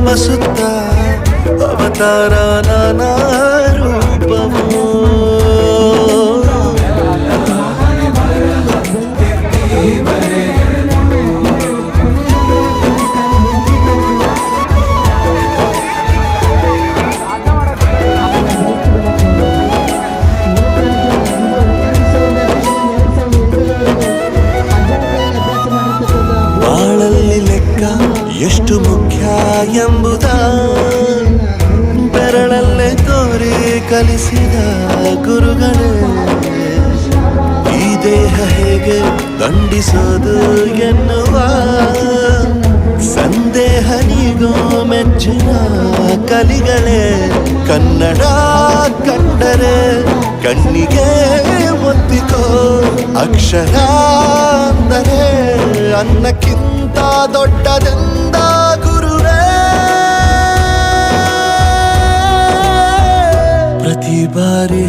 ನಮ್ಮ ಸುತ್ತ ಅವತಾರ ನಾನಾ ರೂಪವೋ. ಬಾಳಲ್ಲಿ ಲೆಕ್ಕ ಎಷ್ಟು ಮುಖ್ಯ ಎಂಬುದ ಬೆರಳಲ್ಲೇ ತೋರಿ ಕಲಿಸಿದ ಗುರುಗಳೇ. ಈ ದೇಹ ಹೇಗೆ ದಂಡಿಸೋದು ಎನ್ನುವ ಸಂದೇಹ ನೀಗೋ ಮೆಚ್ಚಿನ ಕಲಿಗಳೇ. ಕನ್ನಡ ಕಂಡರೆ ಕಣ್ಣಿಗೆ ಒತ್ತಿಕೋ, ಅಕ್ಷರ ಅಂದರೆ ಅನ್ನಕ್ಕಿಂತ ದೊಡ್ಡದೆಂದ ಗುರುವೇ. ಪ್ರತಿ ಬಾರಿ